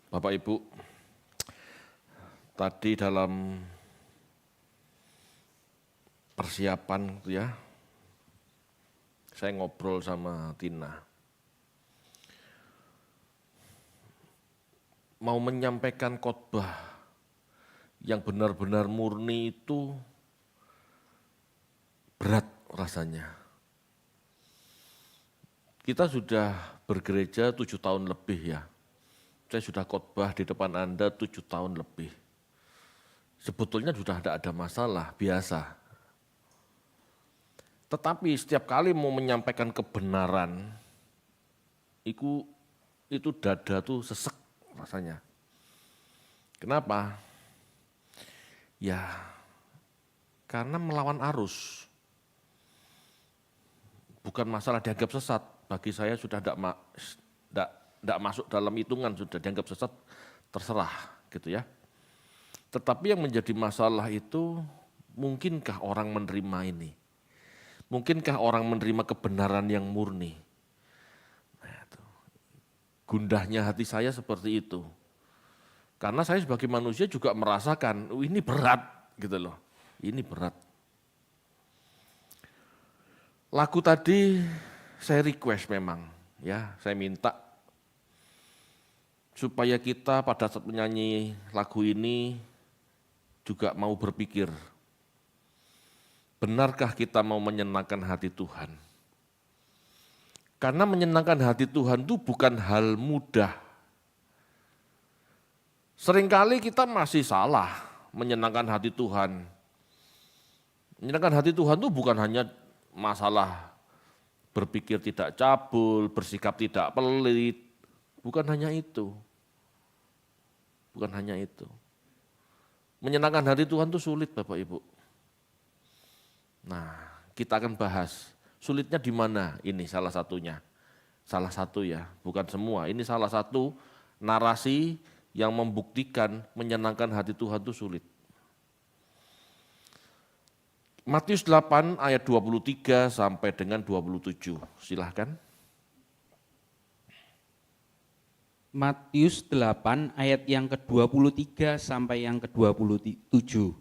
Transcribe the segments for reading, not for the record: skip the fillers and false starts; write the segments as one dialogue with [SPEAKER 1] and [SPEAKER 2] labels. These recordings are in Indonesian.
[SPEAKER 1] Bapak Ibu, tadi dalam persiapan saya ngobrol sama Tina. Mau menyampaikan khotbah yang benar-benar murni itu berat rasanya. Kita sudah bergereja 7 tahun lebih ya. Saya sudah khotbah di depan Anda 7 tahun lebih. Sebetulnya sudah tidak ada masalah, biasa. Tetapi setiap kali mau menyampaikan kebenaran, itu dada tuh sesek rasanya. Kenapa? Ya, karena melawan arus. Bukan masalah dianggap sesat, bagi saya sudah tidak masuk dalam hitungan, sudah dianggap sesat, terserah gitu ya. Tetapi yang menjadi masalah itu, mungkinkah orang menerima ini? Mungkinkah orang menerima kebenaran yang murni? Nah, gundahnya hati saya seperti itu. Karena saya sebagai manusia juga merasakan, ini berat gitu loh, ini berat. Lagu tadi saya request memang, ya saya minta supaya kita pada saat menyanyi lagu ini juga mau berpikir, benarkah kita mau menyenangkan hati Tuhan? Karena menyenangkan hati Tuhan itu bukan hal mudah. Seringkali kita masih salah menyenangkan hati Tuhan. Menyenangkan hati Tuhan itu bukan hanya masalah berpikir tidak cabul, bersikap tidak pelit, bukan hanya itu. Bukan hanya itu. Menyenangkan hati Tuhan itu sulit Bapak Ibu. Nah, kita akan bahas sulitnya di mana ini salah satunya. Salah satu ya, bukan semua. Ini salah satu narasi yang membuktikan menyenangkan hati Tuhan itu sulit. Matius 8 ayat 23 sampai dengan 27, silahkan.
[SPEAKER 2] Matius 8 ayat yang ke-23 sampai yang ke-27.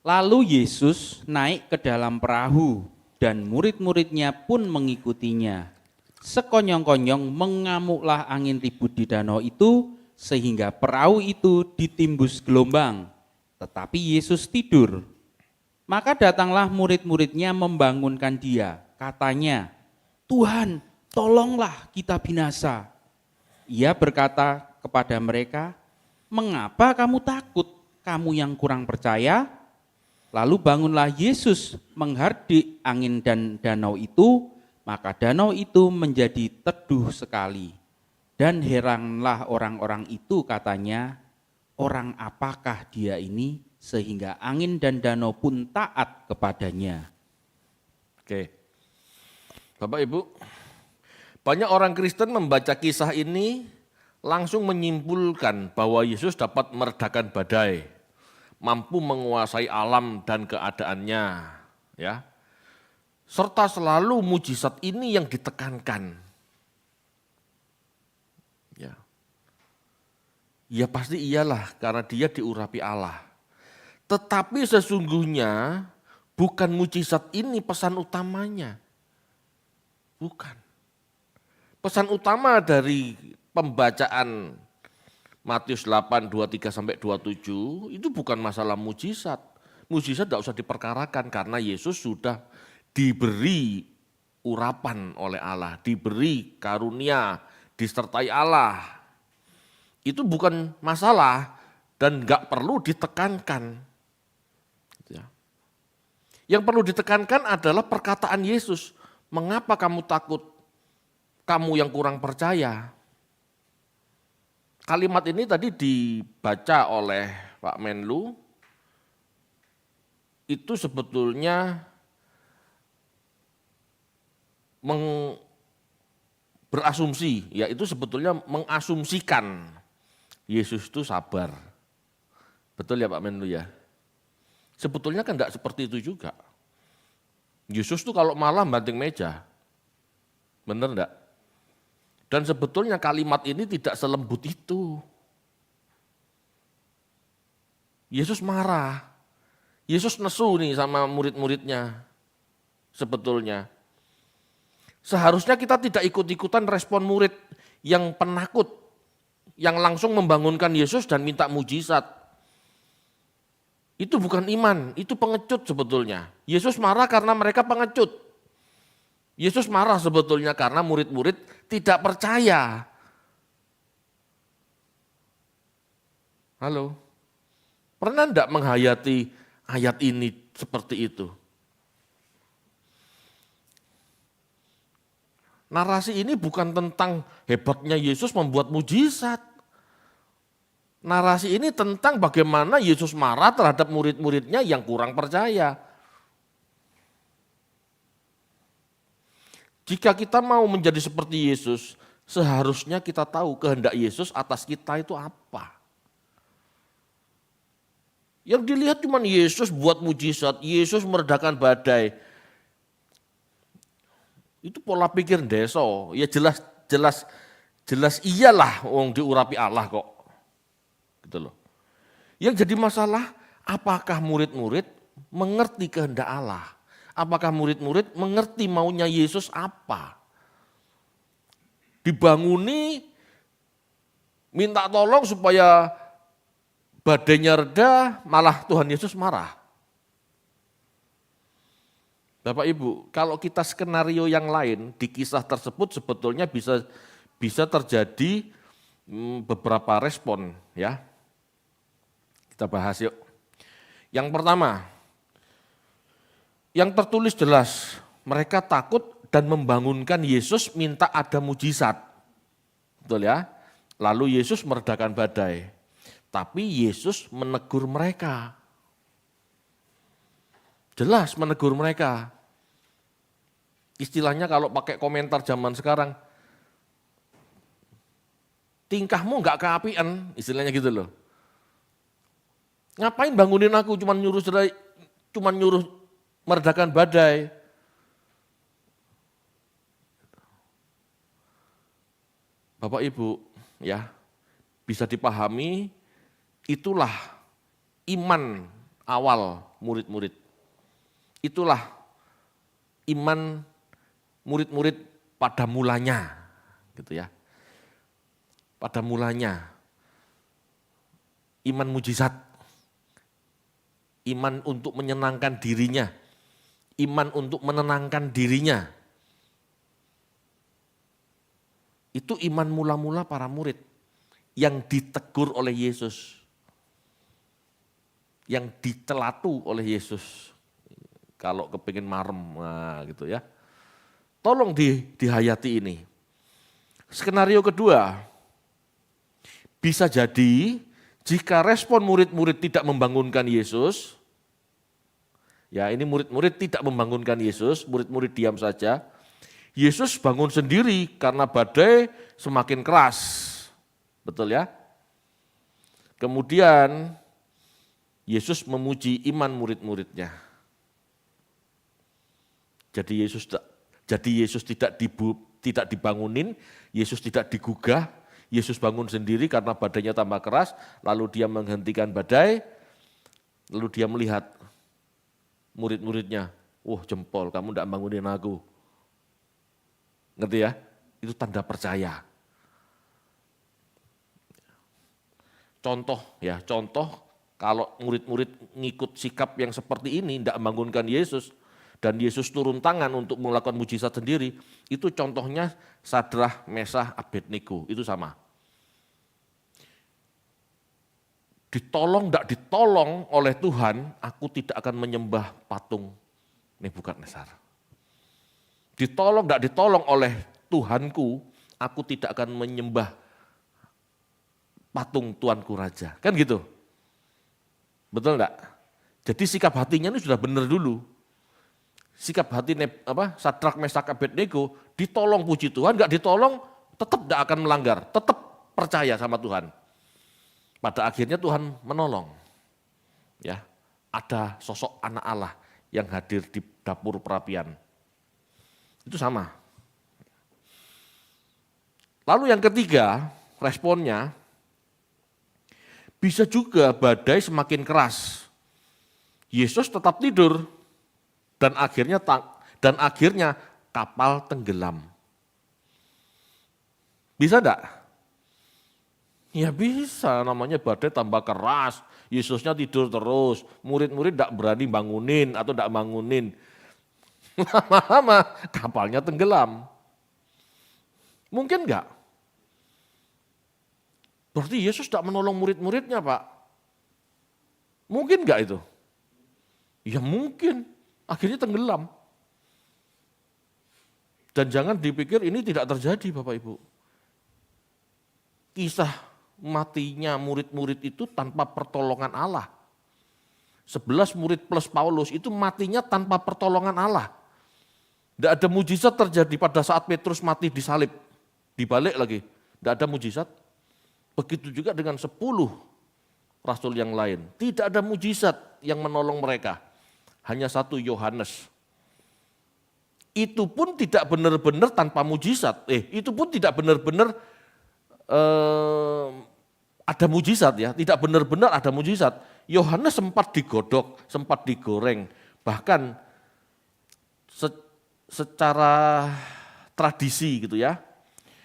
[SPEAKER 2] Lalu Yesus naik ke dalam perahu dan murid-muridnya pun mengikutinya. Sekonyong-konyong mengamuklah angin ribut di danau itu sehingga perahu itu ditimbus gelombang. Tetapi Yesus tidur. Maka datanglah murid-muridnya membangunkan dia. Katanya, "Tuhan, tolonglah kita binasa." Ia berkata kepada mereka, "Mengapa kamu takut, kamu yang kurang percaya?" Lalu bangunlah Yesus menghardik angin dan danau itu, maka danau itu menjadi teduh sekali. Dan heranlah orang-orang itu katanya, "Orang apakah dia ini sehingga angin dan danau pun taat kepadanya?"
[SPEAKER 1] Oke, Bapak Ibu, banyak orang Kristen membaca kisah ini langsung menyimpulkan bahwa Yesus dapat meredakan badai, mampu menguasai alam dan keadaannya, ya. Serta selalu mujizat ini yang ditekankan. Ya pasti iyalah karena dia diurapi Allah. Tetapi sesungguhnya bukan mujizat ini pesan utamanya. Bukan. Pesan utama dari pembacaan Matius 8, 23 sampai 27 itu bukan masalah mujizat. Mujizat tidak usah diperkarakan karena Yesus sudah diberi urapan oleh Allah, diberi karunia, disertai Allah. Itu bukan masalah dan enggak perlu ditekankan. Yang perlu ditekankan adalah perkataan Yesus, "Mengapa kamu takut, kamu yang kurang percaya?" Kalimat ini tadi dibaca oleh Pak Menlu, itu sebetulnya berasumsi, ya itu sebetulnya mengasumsikan Yesus itu sabar. Betul ya Pak Menlu ya? Sebetulnya kan enggak seperti itu juga. Yesus tuh kalau malam banting meja, bener enggak? Dan sebetulnya kalimat ini tidak selembut itu. Yesus marah. Yesus nesu nih sama murid-muridnya sebetulnya. Seharusnya kita tidak ikut-ikutan respon murid yang penakut, yang langsung membangunkan Yesus dan minta mujizat. Itu bukan iman, itu pengecut sebetulnya. Yesus marah karena mereka pengecut. Yesus marah sebetulnya karena murid-murid tidak percaya. Halo, pernah enggak menghayati ayat ini seperti itu? Narasi ini bukan tentang hebatnya Yesus membuat mujizat. Narasi ini tentang bagaimana Yesus marah terhadap murid-muridnya yang kurang percaya. Jika kita mau menjadi seperti Yesus, seharusnya kita tahu kehendak Yesus atas kita itu apa. Yang dilihat cuma Yesus buat mujizat, Yesus meredakan badai. Itu pola pikir deso, ya jelas iyalah wong diurapi Allah kok. Gitu loh. Yang jadi masalah, apakah murid-murid mengerti kehendak Allah? Apakah murid-murid mengerti maunya Yesus apa? Dibanguni, minta tolong supaya badainya reda, malah Tuhan Yesus marah. Bapak Ibu, kalau kita skenario yang lain di kisah tersebut sebetulnya bisa terjadi beberapa respon ya. Kita bahas yuk. Yang pertama, yang tertulis jelas, mereka takut dan membangunkan Yesus minta ada mujizat. Betul ya? Lalu Yesus meredakan badai. Tapi Yesus menegur mereka. Jelas menegur mereka. Istilahnya kalau pakai komentar zaman sekarang, tingkahmu enggak keapian, istilahnya gitu loh. Ngapain bangunin aku, cuman nyuruh meredakan badai. Bapak Ibu, ya, bisa dipahami, itulah iman awal murid-murid. Itulah iman murid-murid pada mulanya, gitu ya. Pada mulanya, iman mujizat, iman untuk menyenangkan dirinya, iman untuk menenangkan dirinya. Itu iman mula-mula para murid yang ditegur oleh Yesus, yang dicelatu oleh Yesus. Kalau kepingin marem, nah gitu ya. Tolong dihayati ini. Skenario kedua, bisa jadi jika respon murid-murid tidak membangunkan Yesus, ya ini murid-murid tidak membangunkan Yesus, murid-murid diam saja, Yesus bangun sendiri karena badai semakin keras, betul ya? Kemudian Yesus memuji iman murid-muridnya. Jadi Yesus tidak dibangunin, Yesus tidak digugah, Yesus bangun sendiri karena badainya tambah keras, lalu dia menghentikan badai, lalu dia melihat murid-muridnya, jempol kamu tidak bangunin aku. Ngerti ya? Itu tanda percaya. Contoh kalau murid-murid ngikut sikap yang seperti ini, tidak membangunkan Yesus, dan Yesus turun tangan untuk melakukan mujizat sendiri, itu contohnya Sadrah, Mesah, Abednego, itu sama. Ditolong, tidak ditolong oleh Tuhan, aku tidak akan menyembah patung Nebukadnezar. Ditolong, tidak ditolong oleh Tuhanku, aku tidak akan menyembah patung Tuanku Raja. Kan gitu? Betul enggak? Jadi sikap hatinya ini sudah benar dulu. Sikap hati Sadrah, Mesah, Abednego ditolong puji Tuhan, enggak ditolong tetap tidak akan melanggar, tetap percaya sama Tuhan. Pada akhirnya Tuhan menolong. Ya, ada sosok anak Allah yang hadir di dapur perapian. Itu sama. Lalu yang ketiga, responnya, bisa juga badai semakin keras. Yesus tetap tidur dan akhirnya kapal tenggelam. Bisa enggak? Ya bisa, namanya badai tambah keras, Yesusnya tidur terus, murid-murid enggak berani bangunin atau enggak bangunin. Lama-lama kapalnya tenggelam. Mungkin enggak? Berarti Yesus enggak menolong murid-muridnya, Pak. Mungkin enggak itu? Ya mungkin, akhirnya tenggelam. Dan jangan dipikir ini tidak terjadi Bapak Ibu. Kisah matinya murid-murid itu tanpa pertolongan Allah. 11 murid plus Paulus itu matinya tanpa pertolongan Allah. Tidak ada mujizat terjadi pada saat Petrus mati disalib. Dibalik lagi, tidak ada mujizat. Begitu juga dengan 10 rasul yang lain. Tidak ada mujizat yang menolong mereka. Hanya satu Yohanes. Itu pun tidak benar-benar tanpa mujizat. Itu pun tidak benar-benar ada mujizat ya, tidak benar-benar ada mujizat. Yohanes sempat digodok, sempat digoreng, bahkan secara tradisi gitu ya.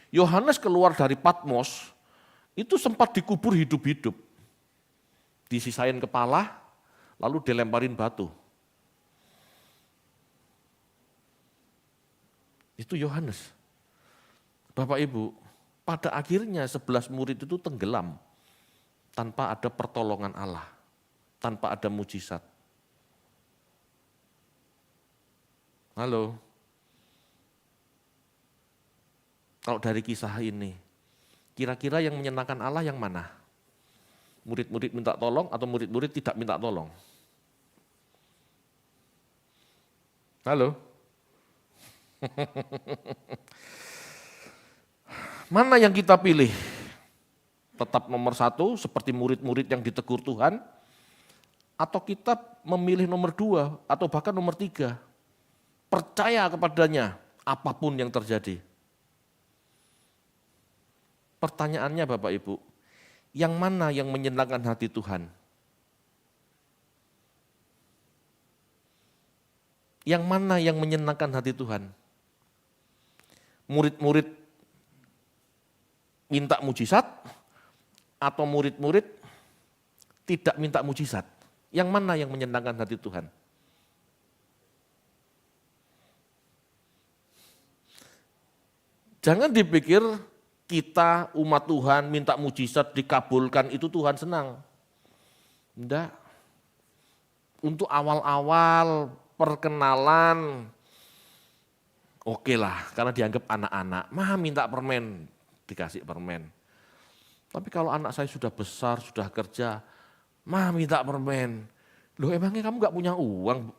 [SPEAKER 1] Yohanes keluar dari Patmos itu sempat dikubur hidup-hidup, disisain kepala, lalu dilemparin batu. Itu Yohanes. Bapak Ibu, pada akhirnya 11 murid itu tenggelam tanpa ada pertolongan Allah, tanpa ada mujizat. Halo. Kalau dari kisah ini, kira-kira yang menyenangkan Allah yang mana? Murid-murid minta tolong atau murid-murid tidak minta tolong? Halo. Mana yang kita pilih? Tetap nomor 1 seperti murid-murid yang ditegur Tuhan, atau kita memilih nomor 2 atau bahkan nomor 3? Percaya kepadanya apapun yang terjadi. Pertanyaannya Bapak Ibu, yang mana yang menyenangkan hati Tuhan? Yang mana yang menyenangkan hati Tuhan? Murid-murid minta mujizat atau murid-murid tidak minta mujizat? Yang mana yang menyenangkan hati Tuhan? Jangan dipikir kita umat Tuhan minta mujizat dikabulkan itu Tuhan senang. Enggak. Untuk awal-awal perkenalan oke lah, karena dianggap anak-anak. Mah minta permen, dikasih permen. Tapi kalau anak saya sudah besar, sudah kerja, mah minta permen. Loh emangnya kamu gak punya uang?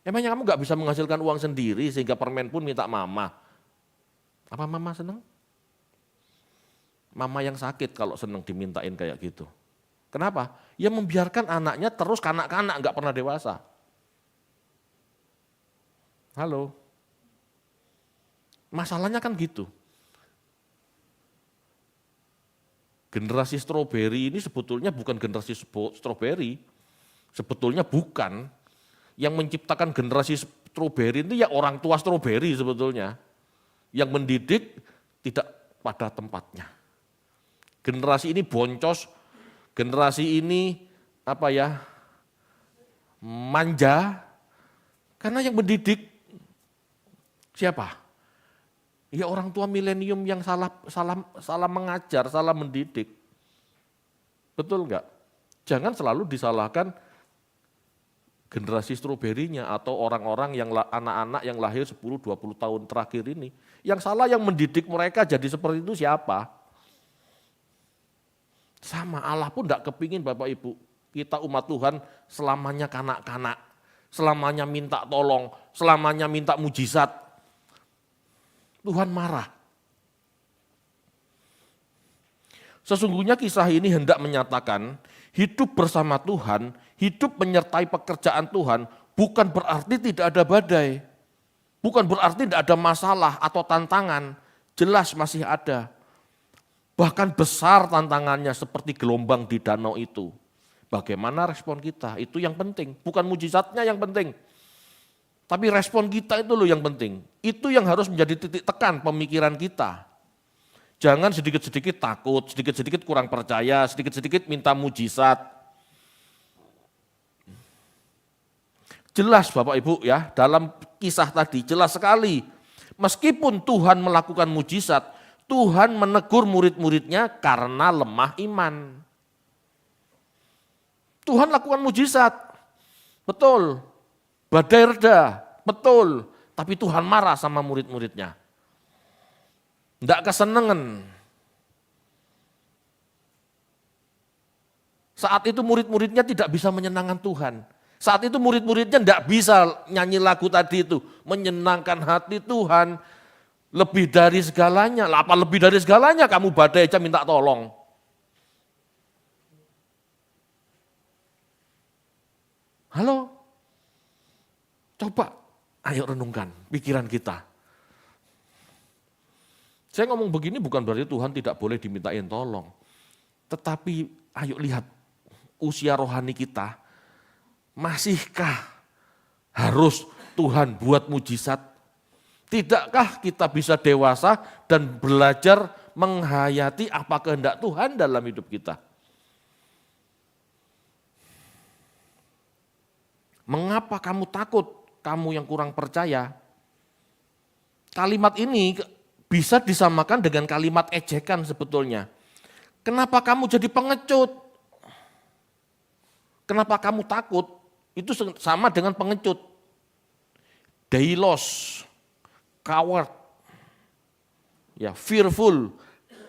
[SPEAKER 1] Emangnya kamu gak bisa menghasilkan uang sendiri sehingga permen pun minta mama? Apa mama senang? Mama yang sakit kalau senang dimintain kayak gitu. Kenapa? Ya membiarkan anaknya terus kanak-kanak, gak pernah dewasa. Halo? Masalahnya kan gitu. Generasi stroberi ini sebetulnya bukan generasi stroberi. Sebetulnya bukan. Yang menciptakan generasi stroberi itu ya orang tua stroberi sebetulnya. Yang mendidik tidak pada tempatnya. Generasi ini boncos, generasi ini manja, karena yang mendidik siapa? Ya orang tua milenium yang salah mengajar, salah mendidik. Betul enggak? Jangan selalu disalahkan generasi stroberinya atau orang-orang yang anak-anak yang lahir 10-20 tahun terakhir ini. Yang salah yang mendidik mereka jadi seperti itu siapa? Sama Allah pun enggak kepingin Bapak Ibu, kita umat Tuhan selamanya kanak-kanak, selamanya minta tolong, selamanya minta mujizat. Tuhan marah. Sesungguhnya kisah ini hendak menyatakan hidup bersama Tuhan, hidup menyertai pekerjaan Tuhan bukan berarti tidak ada badai. Bukan berarti tidak ada masalah atau tantangan. Jelas masih ada. Bahkan besar tantangannya seperti gelombang di danau itu. Bagaimana respon kita? Itu yang penting. Bukan mujizatnya yang penting. Tapi respon kita itu loh yang penting. Itu yang harus menjadi titik tekan pemikiran kita. Jangan sedikit-sedikit takut, sedikit-sedikit kurang percaya, sedikit-sedikit minta mujizat. Jelas Bapak Ibu ya, dalam kisah tadi jelas sekali. Meskipun Tuhan melakukan mujizat, Tuhan menegur murid-muridnya karena lemah iman. Tuhan lakukan mujizat, betul. Badai reda, betul. Tapi Tuhan marah sama murid-muridnya. Tidak kesenangan. Saat itu murid-muridnya tidak bisa menyenangkan Tuhan. Saat itu murid-muridnya tidak bisa nyanyi lagu tadi itu. Menyenangkan hati Tuhan. Lebih dari segalanya. Lah apa lebih dari segalanya kamu badai aja minta tolong. Halo? Coba ayo renungkan pikiran kita. Saya ngomong begini bukan berarti Tuhan tidak boleh dimintain tolong. Tetapi ayo lihat usia rohani kita. Masihkah harus Tuhan buat mujizat? Tidakkah kita bisa dewasa dan belajar menghayati apa kehendak Tuhan dalam hidup kita? Mengapa kamu takut? Kamu yang kurang percaya. Kalimat ini bisa disamakan dengan kalimat ejekan sebetulnya. Kenapa kamu jadi pengecut? Kenapa kamu takut? Itu sama dengan pengecut. Deilos, coward. Ya, fearful,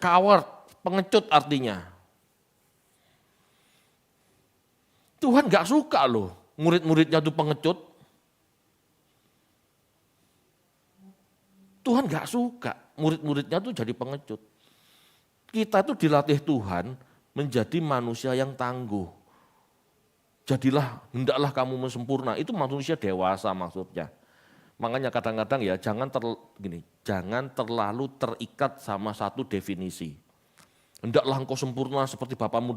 [SPEAKER 1] coward, pengecut artinya. Tuhan gak suka loh murid-muridnya itu pengecut. Tuhan gak suka murid-muridnya itu jadi pengecut. Kita itu dilatih Tuhan menjadi manusia yang tangguh. Jadilah, hendaklah kamu sempurna. Itu manusia dewasa maksudnya. Makanya kadang-kadang ya jangan terlalu terikat sama satu definisi. Hendaklah engkau sempurna seperti Bapamu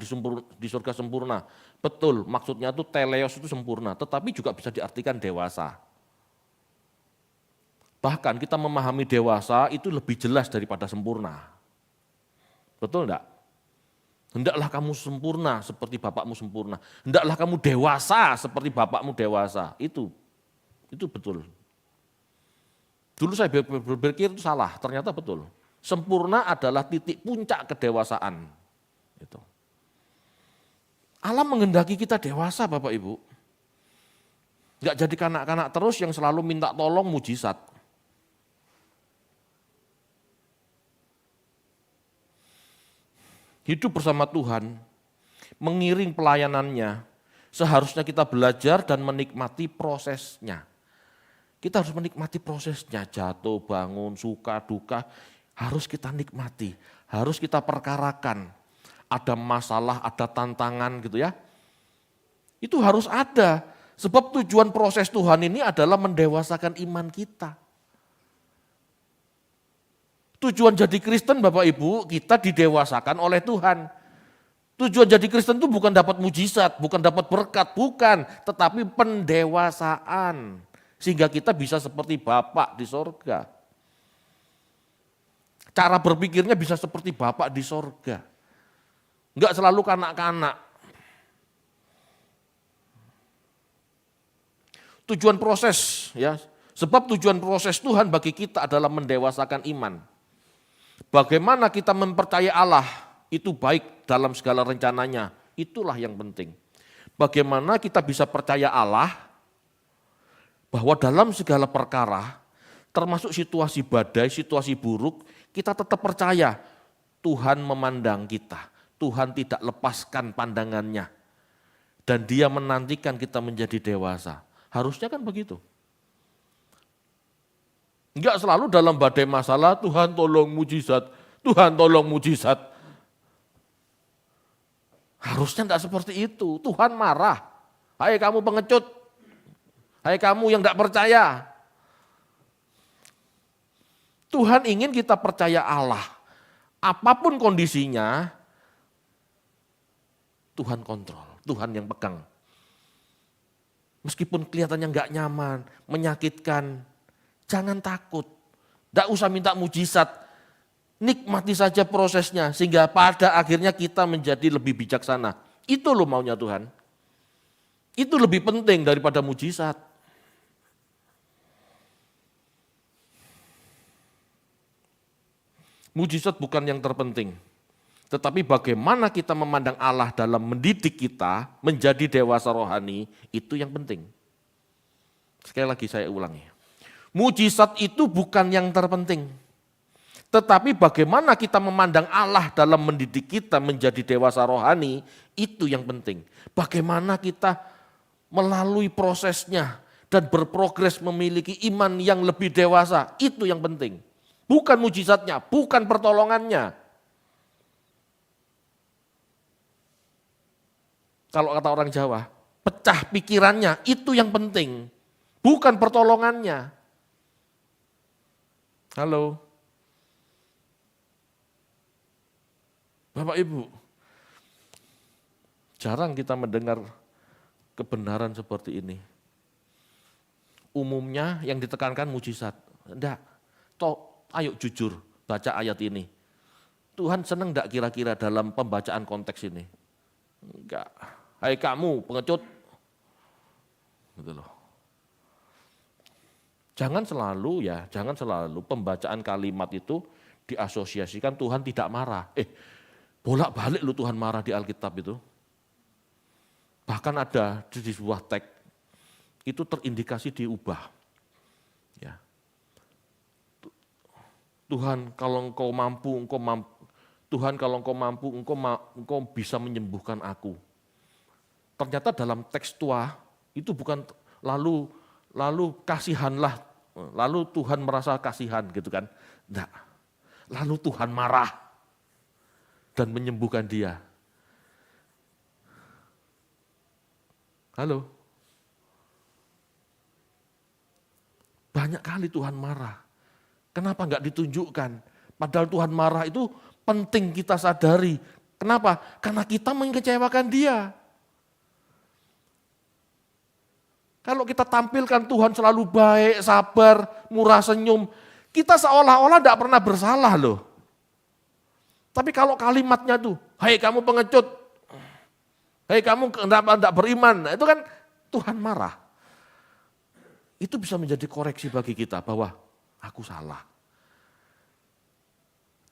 [SPEAKER 1] di surga sempurna. Betul, maksudnya itu teleos itu sempurna, tetapi juga bisa diartikan dewasa. Bahkan kita memahami dewasa itu lebih jelas daripada sempurna. Betul enggak? Hendaklah kamu sempurna seperti Bapakmu sempurna. Hendaklah kamu dewasa seperti Bapakmu dewasa. Itu betul. Dulu saya berpikir itu salah, ternyata betul. Sempurna adalah titik puncak kedewasaan. Itu. Allah menghendaki kita dewasa Bapak Ibu. Enggak jadi kanak-kanak terus yang selalu minta tolong mujizat. Hidup bersama Tuhan, mengiring pelayanannya, seharusnya kita belajar dan menikmati prosesnya. Kita harus menikmati prosesnya, jatuh, bangun, suka, duka, harus kita nikmati, harus kita perkarakan. Ada masalah, ada tantangan gitu ya. Itu harus ada, sebab tujuan proses Tuhan ini adalah mendewasakan iman kita. Tujuan jadi Kristen Bapak Ibu, kita didewasakan oleh Tuhan. Tujuan jadi Kristen itu bukan dapat mujizat, bukan dapat berkat, bukan. Tetapi pendewasaan. Sehingga kita bisa seperti Bapak di sorga. Cara berpikirnya bisa seperti Bapak di sorga. Enggak selalu kanak-kanak. Tujuan proses ya, sebab tujuan proses Tuhan bagi kita adalah mendewasakan iman. Bagaimana kita mempercayai Allah itu baik dalam segala rencananya, itulah yang penting. Bagaimana kita bisa percaya Allah bahwa dalam segala perkara, termasuk situasi badai, situasi buruk, kita tetap percaya Tuhan memandang kita, Tuhan tidak lepaskan pandangannya, dan Dia menantikan kita menjadi dewasa. Harusnya kan begitu. Enggak selalu dalam badai masalah, Tuhan tolong mujizat, Tuhan tolong mujizat. Harusnya enggak seperti itu, Tuhan marah. Hai kamu pengecut, hai kamu yang enggak percaya. Tuhan ingin kita percaya Allah. Apapun kondisinya, Tuhan kontrol, Tuhan yang pegang. Meskipun kelihatannya nggak nyaman, menyakitkan, jangan takut. Nggak usah minta mujizat, nikmati saja prosesnya sehingga pada akhirnya kita menjadi lebih bijaksana. Itu loh maunya Tuhan. Itu lebih penting daripada mujizat. Mujizat bukan yang terpenting. Tetapi bagaimana kita memandang Allah dalam mendidik kita menjadi dewasa rohani, itu yang penting. Sekali lagi saya ulangi. Mujizat itu bukan yang terpenting. Tetapi bagaimana kita memandang Allah dalam mendidik kita menjadi dewasa rohani, itu yang penting. Bagaimana kita melalui prosesnya dan berprogres memiliki iman yang lebih dewasa, itu yang penting. Bukan mujizatnya, bukan pertolongannya. Kalau kata orang Jawa, pecah pikirannya, itu yang penting. Bukan pertolongannya. Halo. Bapak Ibu, jarang kita mendengar kebenaran seperti ini. Umumnya yang ditekankan mujizat. Enggak, ayo jujur baca ayat ini. Tuhan senang enggak kira-kira dalam pembacaan konteks ini? Enggak. Hai kamu pengecut. Gitu loh. Jangan selalu pembacaan kalimat itu diasosiasikan Tuhan tidak marah. Bolak-balik lu Tuhan marah di Alkitab itu. Bahkan ada di sebuah teks itu terindikasi diubah. Ya. Tuhan kalau engkau mampu, Tuhan kalau engkau mampu, engkau bisa menyembuhkan aku. Ternyata dalam teks tua itu bukan lalu kasihanlah, lalu Tuhan merasa kasihan gitu kan. Enggak. Lalu Tuhan marah dan menyembuhkan dia. Halo. Banyak kali Tuhan marah. Kenapa enggak ditunjukkan? Padahal Tuhan marah itu penting kita sadari. Kenapa? Karena kita mengecewakan dia. Kalau kita tampilkan Tuhan selalu baik, sabar, murah senyum, kita seolah-olah tidak pernah bersalah loh. Tapi kalau kalimatnya tuh, hai kamu pengecut, hai kamu tidak beriman, itu kan Tuhan marah. Itu bisa menjadi koreksi bagi kita bahwa aku salah.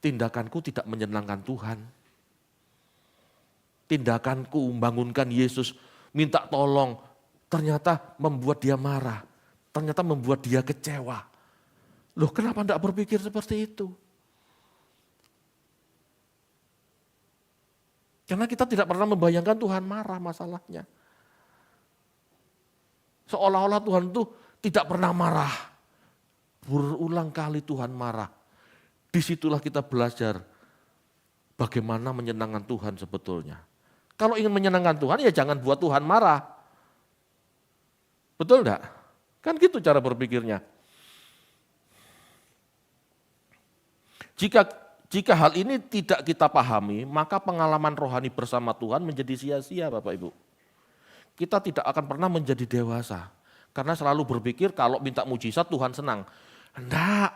[SPEAKER 1] Tindakanku tidak menyenangkan Tuhan. Tindakanku membangunkan Yesus, minta tolong, ternyata membuat dia marah, ternyata membuat dia kecewa. Loh kenapa tidak berpikir seperti itu? Karena kita tidak pernah membayangkan Tuhan marah masalahnya. Seolah-olah Tuhan itu tidak pernah marah. Berulang kali Tuhan marah. Disitulah kita belajar bagaimana menyenangkan Tuhan sebetulnya. Kalau ingin menyenangkan Tuhan ya jangan buat Tuhan marah. Betul enggak? Kan gitu cara berpikirnya. Jika hal ini tidak kita pahami, maka pengalaman rohani bersama Tuhan menjadi sia-sia Bapak Ibu. Kita tidak akan pernah menjadi dewasa. Karena selalu berpikir kalau minta mujizat Tuhan senang. Enggak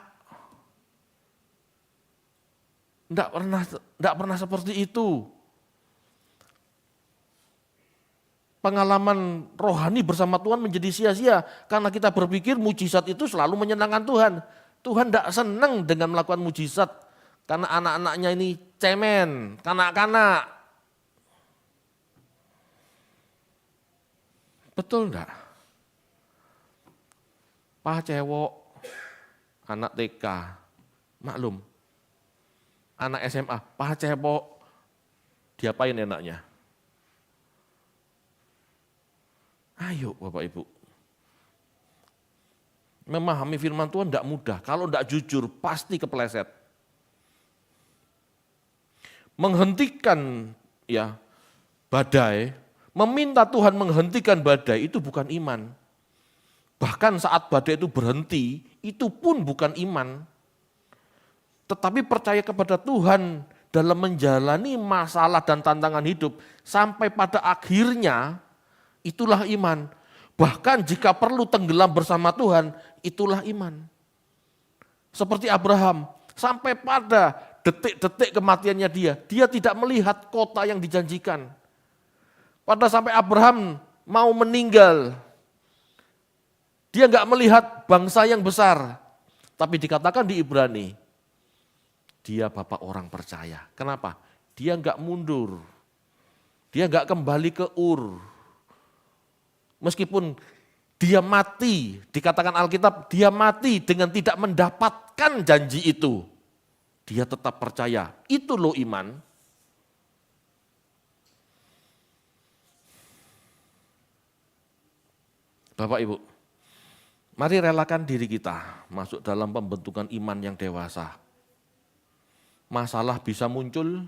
[SPEAKER 1] pernah seperti itu. Pengalaman rohani bersama Tuhan menjadi sia-sia karena kita berpikir mujizat itu selalu menyenangkan Tuhan. Tuhan tidak senang dengan melakukan mujizat karena anak-anaknya ini cemen, kanak-kanak. Betul enggak? Pak cewek, anak TK, maklum. Anak SMA, Pak cewek, diapain enaknya? Ayo Bapak Ibu. Memahami firman Tuhan tidak mudah. Kalau tidak jujur pasti kepleset. Menghentikan badai, meminta Tuhan menghentikan badai itu bukan iman. Bahkan saat badai itu berhenti, itu pun bukan iman. tetapi percaya kepada Tuhan dalam menjalani masalah dan tantangan hidup sampai pada akhirnya, itulah iman. Bahkan jika perlu tenggelam bersama Tuhan, itulah iman. Seperti Abraham, sampai pada detik-detik kematiannya dia tidak melihat kota yang dijanjikan. Pada sampai Abraham mau meninggal, dia nggak melihat bangsa yang besar. Tapi dikatakan di Ibrani, dia bapak orang percaya. Kenapa? Dia nggak mundur, dia nggak kembali ke Ur. Meskipun dia mati, dikatakan Alkitab, dia mati dengan tidak mendapatkan janji itu. Dia tetap percaya, itu loh iman. Bapak Ibu, mari relakan diri kita masuk dalam pembentukan iman yang dewasa. Masalah bisa muncul,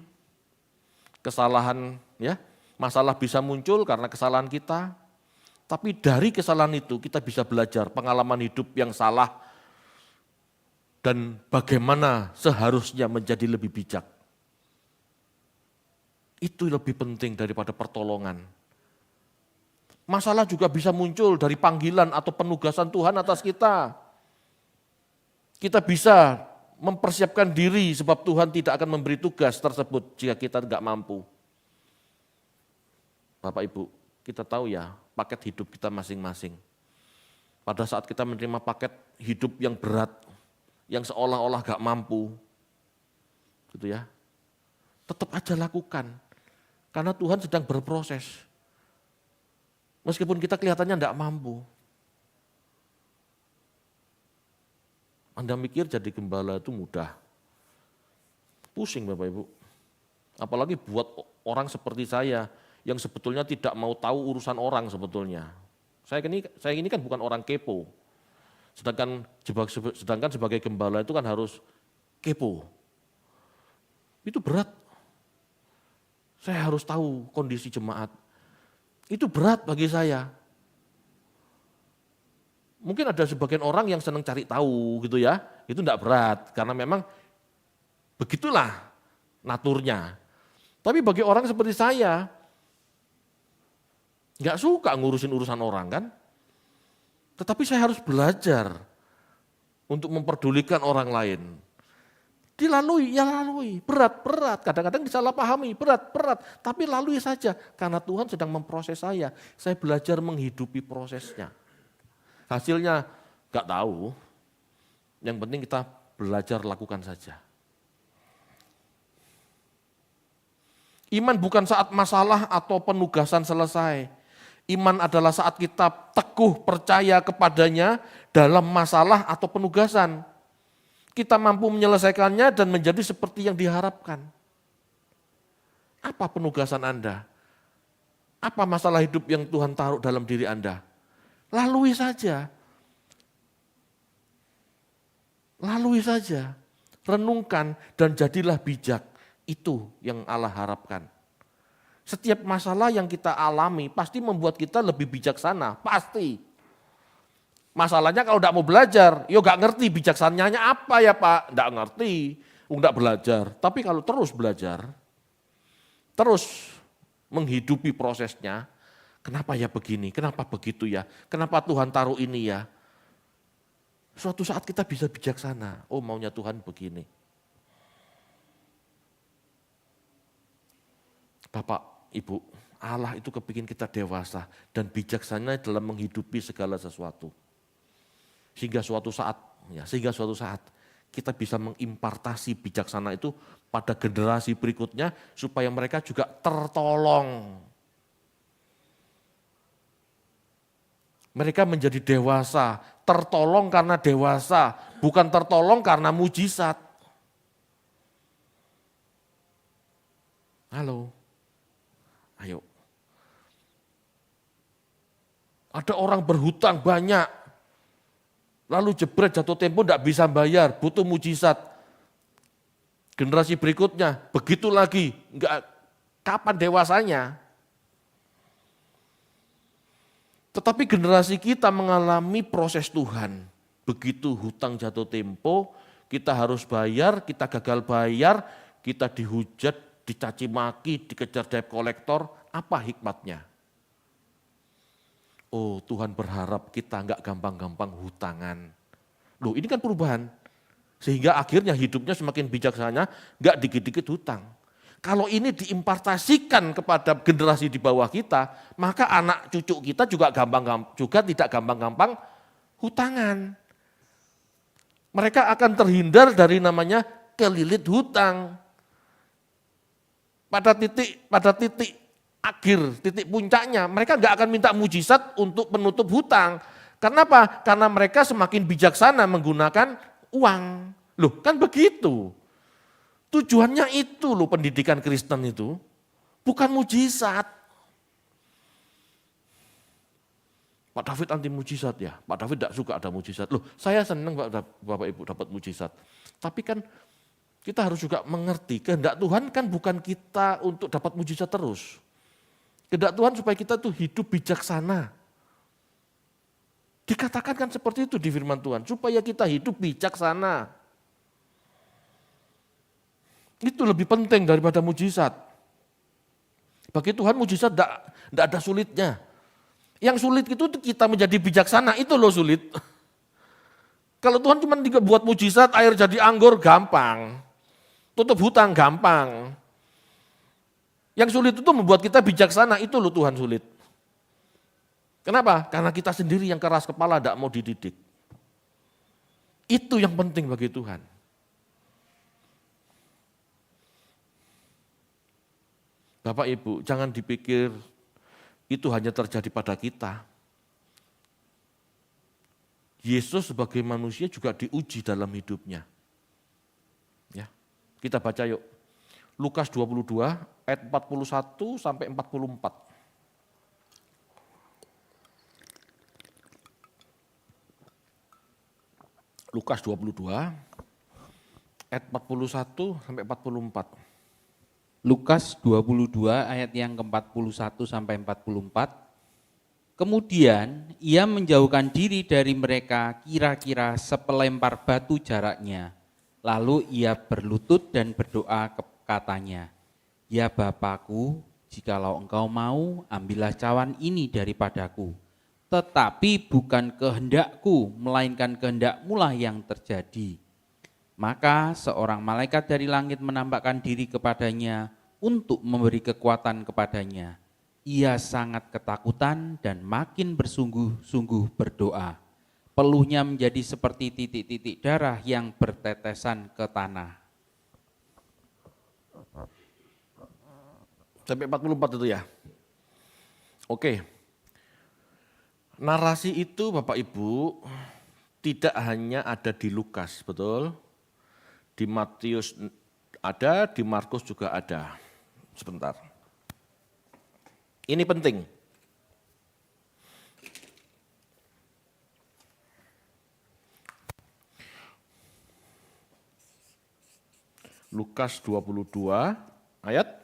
[SPEAKER 1] kesalahan ya, masalah bisa muncul karena kesalahan kita. Tapi dari kesalahan itu kita bisa belajar pengalaman hidup yang salah dan bagaimana seharusnya menjadi lebih bijak. Itu lebih penting daripada pertolongan. Masalah juga bisa muncul dari panggilan atau penugasan Tuhan atas kita. Kita bisa mempersiapkan diri sebab Tuhan tidak akan memberi tugas tersebut jika kita tidak mampu. Bapak Ibu, kita tahu ya paket hidup kita masing-masing. Pada saat kita menerima paket hidup yang berat, yang seolah-olah gak mampu, gitu ya, tetap aja lakukan. Karena Tuhan sedang berproses. Meskipun kita kelihatannya gak mampu. Anda mikir jadi gembala itu mudah. Pusing Bapak Ibu. Apalagi buat orang seperti saya, yang sebetulnya tidak mau tahu urusan orang sebetulnya. Saya ini kan bukan orang kepo. Sedangkan sebagai gembala itu kan harus kepo. Itu berat. Saya harus tahu kondisi jemaat. Itu berat bagi saya. Mungkin ada sebagian orang yang senang cari tahu gitu ya. Itu enggak berat karena memang begitulah naturnya. Tapi bagi orang seperti saya, nggak suka ngurusin urusan orang kan. Tetapi saya harus belajar untuk memperdulikan orang lain. Dilalui, ya lalui, berat, kadang-kadang disalahpahami, berat, tapi lalui saja. Karena Tuhan sedang memproses saya belajar menghidupi prosesnya. Hasilnya nggak tahu, yang penting kita belajar lakukan saja. Iman bukan saat masalah atau penugasan selesai. Iman adalah saat kita teguh percaya kepadanya dalam masalah atau penugasan. Kita mampu menyelesaikannya dan menjadi seperti yang diharapkan. Apa penugasan Anda? Apa masalah hidup yang Tuhan taruh dalam diri Anda? Lalui saja. Lalui saja. Renungkan dan jadilah bijak. Itu yang Allah harapkan. Setiap masalah yang kita alami pasti membuat kita lebih bijaksana, pasti. Masalahnya kalau tidak mau belajar, gak ngerti bijaksananya apa ya Pak, tidak ngerti, tidak belajar. Tapi kalau terus belajar, terus menghidupi prosesnya, kenapa ya begini, kenapa begitu ya, kenapa Tuhan taruh ini ya. Suatu saat kita bisa bijaksana, oh maunya Tuhan begini. Bapak, Ibu, Allah itu kepingin kita dewasa dan bijaksana dalam menghidupi segala sesuatu. Sehingga suatu saat kita bisa mengimpartasi bijaksana itu pada generasi berikutnya supaya mereka juga tertolong. Mereka menjadi dewasa, tertolong karena dewasa, bukan tertolong karena mujizat. Halo, ayo. Ada orang berhutang banyak, lalu jebret jatuh tempo tidak bisa bayar, butuh mujizat. Generasi berikutnya begitu lagi, enggak, kapan dewasanya? Tetapi generasi kita mengalami proses Tuhan. Begitu hutang jatuh tempo, kita harus bayar, kita gagal bayar, kita dihujat, dicaci maki, dikejar debt collector, apa hikmatnya? Oh, Tuhan berharap kita enggak gampang-gampang hutangan. Loh, ini kan perubahan. Sehingga akhirnya hidupnya semakin bijaksana, enggak dikit-dikit hutang. Kalau ini diimpartasikan kepada generasi di bawah kita, maka anak cucu kita juga tidak gampang-gampang hutangan. Mereka akan terhindar dari namanya kelilit hutang. Pada titik akhir, titik puncaknya, mereka nggak akan minta mujizat untuk menutup hutang. Kenapa? Karena mereka semakin bijaksana menggunakan uang. Loh, kan begitu. Tujuannya itu loh pendidikan Kristen itu, bukan mujizat. Pak David anti mujizat ya, Pak David tidak suka ada mujizat. Loh, saya senang Bapak Ibu dapat mujizat. Tapi kan kita harus juga mengerti, kehendak Tuhan kan bukan kita untuk dapat mujizat terus. Kehendak Tuhan supaya kita tuh hidup bijaksana. Dikatakan kan seperti itu di firman Tuhan, supaya kita hidup bijaksana. Itu lebih penting daripada mujizat. Bagi Tuhan mujizat tidak ada sulitnya. Yang sulit itu kita menjadi bijaksana, itu loh sulit. Kalau Tuhan cuma buat mujizat, air jadi anggur gampang. Tutup hutang gampang. Yang sulit itu membuat kita bijaksana, itu loh Tuhan sulit. Kenapa? Karena kita sendiri yang keras kepala tidak mau dididik. Itu yang penting bagi Tuhan. Bapak Ibu, jangan dipikir itu hanya terjadi pada kita. Yesus sebagai manusia juga diuji dalam hidupnya. Ya, kita baca yuk. Lukas 22 ayat 41 sampai 44. Lukas 22 ayat 41 sampai 44.
[SPEAKER 2] Lukas 22 ayat yang ke-41 sampai 44. Kemudian ia menjauhkan diri dari mereka kira-kira sepelempar batu jaraknya. Lalu ia berlutut dan berdoa katanya, "Ya Bapakku, jikalau engkau mau, ambillah cawan ini daripadaku. Tetapi bukan kehendakku, melainkan kehendak-Mu lah yang terjadi." Maka seorang malaikat dari langit menampakkan diri kepadanya untuk memberi kekuatan kepadanya. Ia sangat ketakutan dan makin bersungguh-sungguh berdoa. Peluhnya menjadi seperti titik-titik darah yang bertetesan ke tanah.
[SPEAKER 1] Sampai 44 itu ya. Oke. Narasi itu Bapak Ibu tidak hanya ada di Lukas, betul? Di Matius ada, di Markus juga ada. Sebentar. Ini penting. Lukas 22 ayat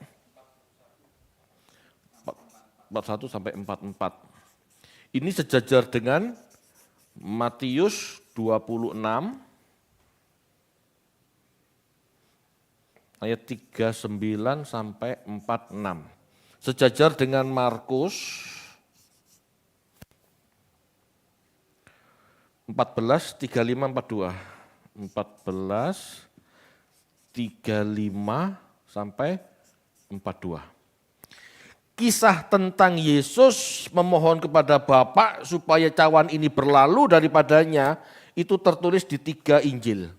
[SPEAKER 1] 41 sampai 44. Ini sejajar dengan Matius 26 ayat 39 sampai 46. Sejajar dengan Markus 14 35 42. 14 35 sampai 42. Kisah tentang Yesus memohon kepada Bapa supaya cawan ini berlalu daripadanya itu tertulis di 3 Injil.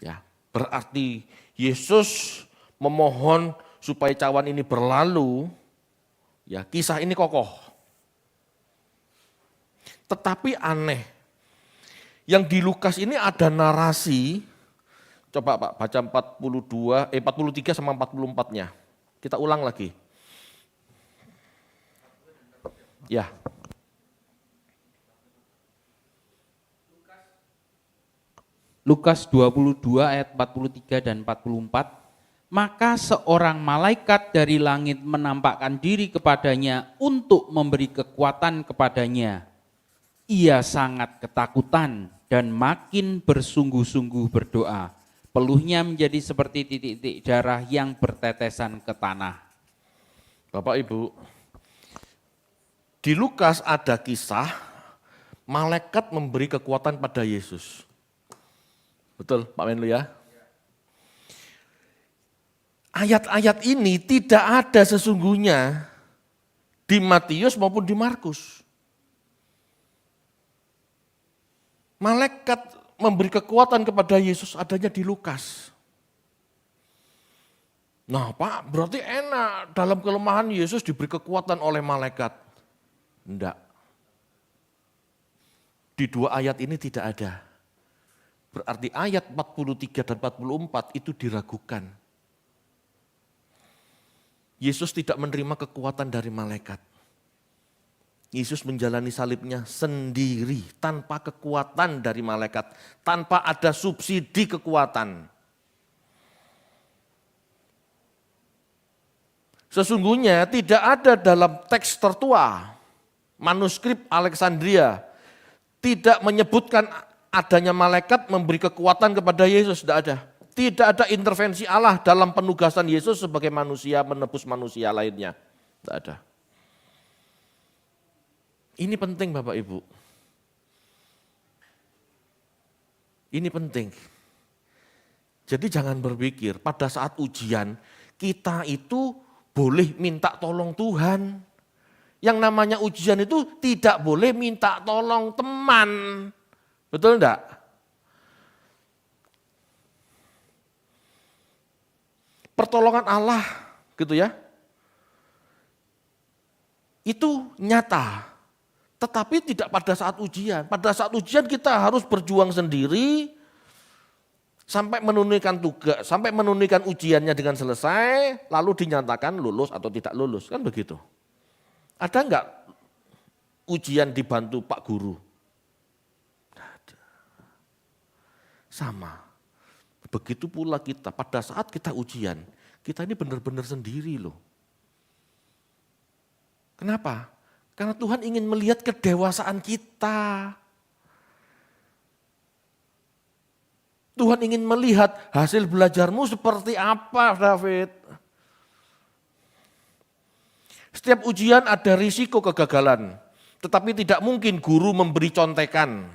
[SPEAKER 1] Ya, berarti Yesus memohon supaya cawan ini berlalu. Ya, kisah ini kokoh. Tetapi aneh. Yang di Lukas ini ada narasi. Coba Pak baca 43 sama 44-nya. Kita ulang lagi. Ya.
[SPEAKER 2] Lukas 22 ayat 43 dan 44. Maka seorang malaikat dari langit menampakkan diri kepadanya untuk memberi kekuatan kepadanya. Ia sangat ketakutan dan makin bersungguh-sungguh berdoa. Peluhnya menjadi seperti titik-titik darah yang bertetesan ke tanah.
[SPEAKER 1] Bapak Ibu, di Lukas ada kisah malaikat memberi kekuatan pada Yesus. Betul Pak Menlu ya? Ayat-ayat ini tidak ada sesungguhnya di Matius maupun di Markus. Malaikat memberi kekuatan kepada Yesus adanya di Lukas. Nah Pak, berarti enak dalam kelemahan Yesus diberi kekuatan oleh malaikat. Enggak. Di dua ayat ini tidak ada. Berarti ayat 43 dan 44 itu diragukan. Yesus tidak menerima kekuatan dari malaikat. Yesus menjalani salibnya sendiri, tanpa kekuatan dari malaikat, tanpa ada subsidi kekuatan. Sesungguhnya tidak ada dalam teks tertua, manuskrip Alexandria, tidak menyebutkan adanya malaikat memberi kekuatan kepada Yesus, tidak ada. Tidak ada intervensi Allah dalam penugasan Yesus sebagai manusia menebus manusia lainnya, tidak ada. Ini penting Bapak Ibu. Ini penting. Jadi jangan berpikir pada saat ujian kita itu boleh minta tolong Tuhan. Yang namanya ujian itu tidak boleh minta tolong teman. Betul enggak? Pertolongan Allah gitu ya. Itu nyata. Tetapi tidak pada saat ujian. Pada saat ujian kita harus berjuang sendiri sampai menunaikan tugas, sampai menunaikan ujiannya dengan selesai, lalu dinyatakan lulus atau tidak lulus, kan begitu. Ada enggak ujian dibantu Pak Guru? Tidak ada. Sama. Begitu pula kita, pada saat kita ujian, kita ini benar-benar sendiri loh. Kenapa? Karena Tuhan ingin melihat kedewasaan kita. Tuhan ingin melihat hasil belajarmu seperti apa, David. Setiap ujian ada risiko kegagalan, tetapi tidak mungkin guru memberi contekan.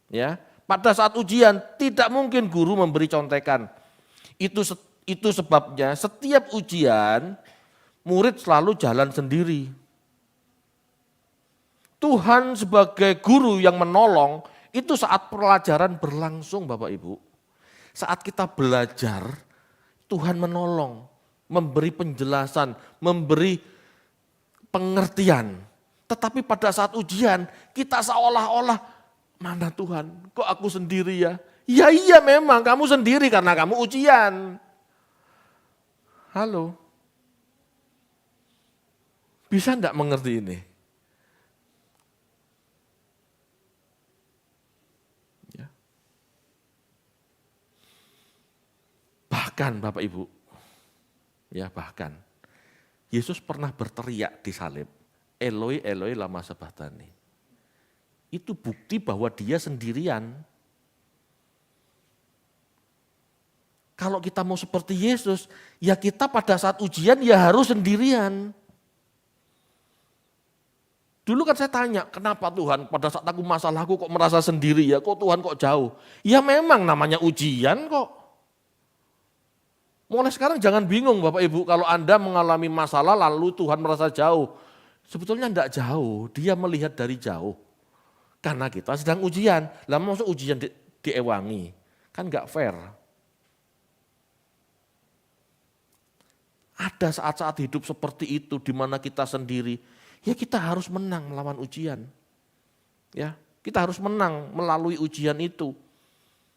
[SPEAKER 1] Ya, pada saat ujian tidak mungkin guru memberi contekan. Itu sebabnya setiap ujian murid selalu jalan sendiri. Tuhan sebagai guru yang menolong itu saat pelajaran berlangsung Bapak Ibu. Saat kita belajar, Tuhan menolong, memberi penjelasan, memberi pengertian. Tetapi pada saat ujian, kita seolah-olah, mana Tuhan, kok aku sendiri ya? Ya iya memang kamu sendiri karena kamu ujian. Halo, bisa enggak mengerti ini? Bahkan Bapak Ibu, ya bahkan Yesus pernah berteriak di salib, Eloi Eloi lama sabachthani. Itu bukti bahwa dia sendirian. Kalau kita mau seperti Yesus, ya kita pada saat ujian ya harus sendirian. Dulu kan saya tanya, kenapa Tuhan pada saat aku masalahku kok merasa sendiri ya, kok Tuhan kok jauh? Ya memang namanya ujian kok. Mulai sekarang jangan bingung Bapak Ibu kalau Anda mengalami masalah lalu Tuhan merasa jauh. Sebetulnya enggak jauh, dia melihat dari jauh. Karena kita sedang ujian, lah maksud ujian diewangi, kan enggak fair. Ada saat-saat hidup seperti itu di mana kita sendiri, ya kita harus menang melawan ujian. Ya, kita harus menang melalui ujian itu.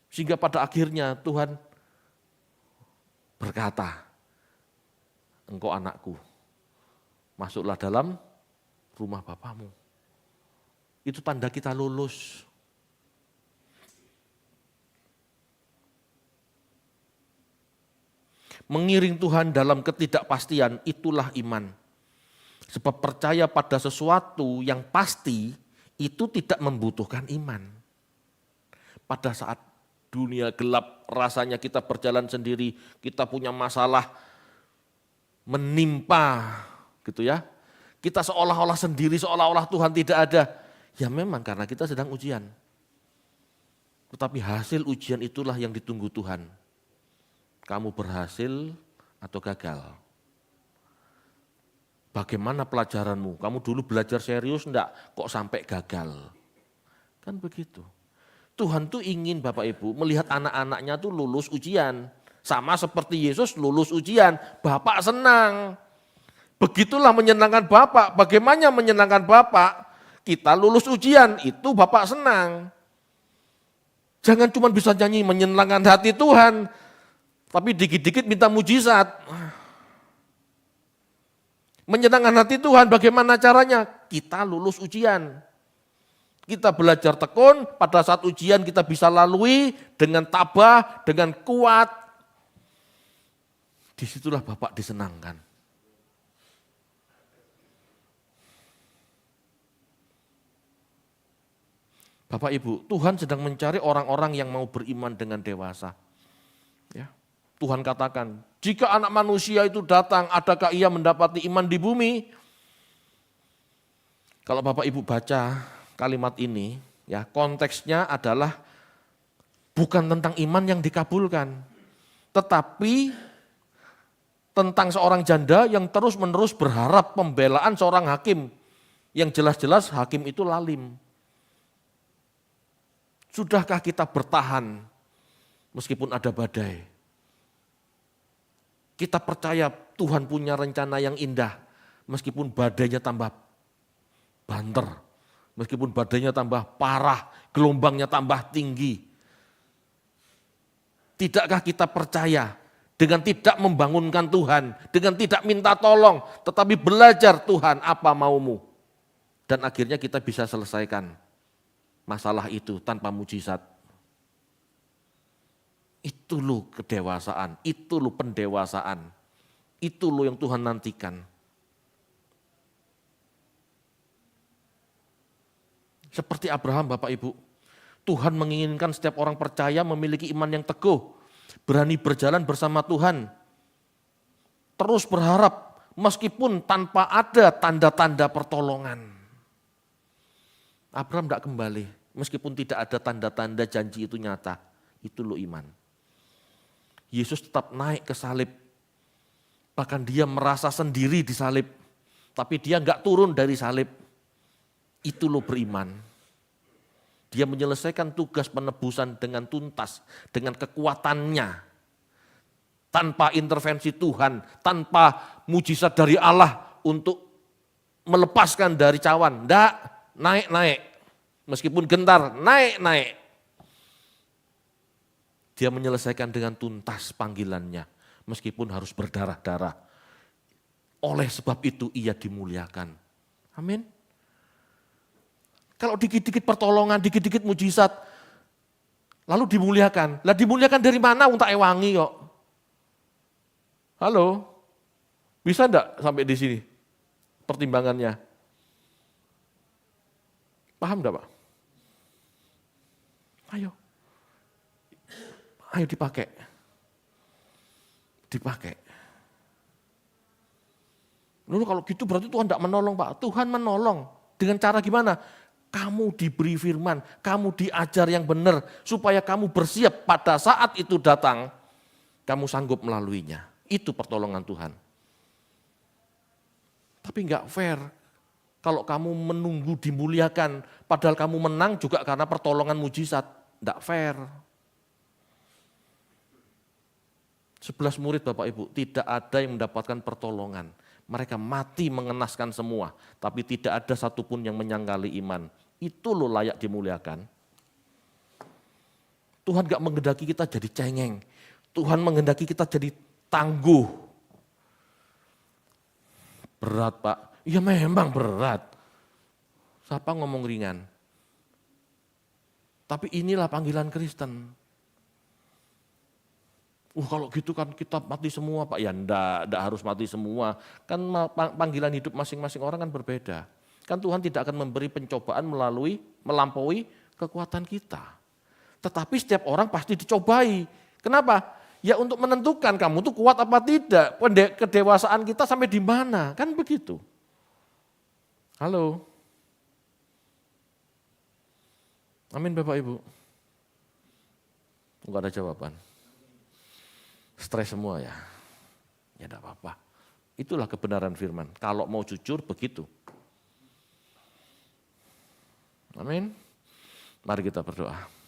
[SPEAKER 1] Sehingga pada akhirnya Tuhan berkata, engkau anakku, masuklah dalam rumah Bapamu. Itu tanda kita lulus. Mengiring Tuhan dalam ketidakpastian, itulah iman. Sebab percaya pada sesuatu yang pasti, itu tidak membutuhkan iman. pada saat dunia gelap, rasanya kita berjalan sendiri, kita punya masalah menimpa gitu ya. Kita seolah-olah sendiri, seolah-olah Tuhan tidak ada. Ya memang karena kita sedang ujian. Tetapi hasil ujian itulah yang ditunggu Tuhan. Kamu berhasil atau gagal? Bagaimana pelajaranmu? Kamu dulu belajar serius enggak? Kok sampai gagal? Kan begitu. Tuhan tuh ingin Bapak Ibu melihat anak-anaknya tuh lulus ujian. Sama seperti Yesus lulus ujian, Bapak senang. Begitulah menyenangkan Bapak. Bagaimana menyenangkan Bapak? Kita lulus ujian, itu Bapak senang. Jangan cuma bisa nyanyi menyenangkan hati Tuhan, tapi dikit-dikit minta mujizat. Menyenangkan hati Tuhan bagaimana caranya? Kita lulus ujian. Kita belajar tekun, pada saat ujian kita bisa lalui dengan tabah, dengan kuat. Disitulah Bapak disenangkan. Bapak Ibu, Tuhan sedang mencari orang-orang yang mau beriman dengan dewasa. Ya. Tuhan katakan, jika anak manusia itu datang, adakah ia mendapati iman di bumi? Kalau Bapak Ibu baca kalimat ini, ya konteksnya adalah bukan tentang iman yang dikabulkan, tetapi tentang seorang janda yang terus-menerus berharap pembelaan seorang hakim, yang jelas-jelas hakim itu lalim. Sudahkah kita bertahan meskipun ada badai? Kita percaya Tuhan punya rencana yang indah meskipun badainya tambah banter, meskipun badainya tambah parah, gelombangnya tambah tinggi. Tidakkah kita percaya dengan tidak membangunkan Tuhan, dengan tidak minta tolong, tetapi belajar Tuhan apa maumu. Dan akhirnya kita bisa selesaikan masalah itu tanpa mujizat. Itu loh kedewasaan, itu loh pendewasaan, itu loh yang Tuhan nantikan. Seperti Abraham Bapak Ibu, Tuhan menginginkan setiap orang percaya memiliki iman yang teguh, berani berjalan bersama Tuhan, terus berharap meskipun tanpa ada tanda-tanda pertolongan. Abraham tidak kembali, meskipun tidak ada tanda-tanda janji itu nyata. Itu loh iman. Yesus tetap naik ke salib. Bahkan dia merasa sendiri di salib. Tapi dia enggak turun dari salib. Itu loh beriman. Dia menyelesaikan tugas penebusan dengan tuntas. Dengan kekuatannya. Tanpa intervensi Tuhan. Tanpa mujizat dari Allah untuk melepaskan dari cawan. Enggak. Naik-naik, meskipun gentar, naik-naik. Dia menyelesaikan dengan tuntas panggilannya, meskipun harus berdarah-darah. Oleh sebab itu ia dimuliakan. Amin. Kalau dikit-dikit pertolongan, dikit-dikit mujizat, lalu dimuliakan. Lah dimuliakan dari mana untuk ewangi kok? Halo, bisa enggak sampai di sini pertimbangannya? Paham enggak Pak? Ayo dipakai. Dipakai. Lalu kalau gitu berarti Tuhan enggak menolong Pak. Tuhan menolong. Dengan cara gimana? Kamu diberi firman, kamu diajar yang benar. Supaya kamu bersiap pada saat itu datang, kamu sanggup melaluinya. Itu pertolongan Tuhan. Tapi enggak fair. Kalau kamu menunggu dimuliakan, padahal kamu menang juga karena pertolongan mujizat. Tidak fair. 11 murid Bapak Ibu, tidak ada yang mendapatkan pertolongan. Mereka mati mengenaskan semua, tapi tidak ada satupun yang menyangkali iman. Itu loh layak dimuliakan. Tuhan gak menghendaki kita jadi cengeng. Tuhan menghendaki kita jadi tangguh. Berat Pak. Ya memang berat. Siapa ngomong ringan? Tapi inilah panggilan Kristen. Kalau gitu kan kita mati semua Pak. Ya enggak harus mati semua. Kan panggilan hidup masing-masing orang kan berbeda. Kan Tuhan tidak akan memberi pencobaan melampaui kekuatan kita. Tetapi setiap orang pasti dicobai. Kenapa? Ya untuk menentukan kamu tuh kuat apa tidak, kedewasaan kita sampai di mana, kan begitu. Halo. Amin Bapak Ibu. Enggak ada jawaban. Stres semua ya. Ya enggak apa-apa. Itulah kebenaran firman. Kalau mau jujur begitu. Amin. Mari kita berdoa.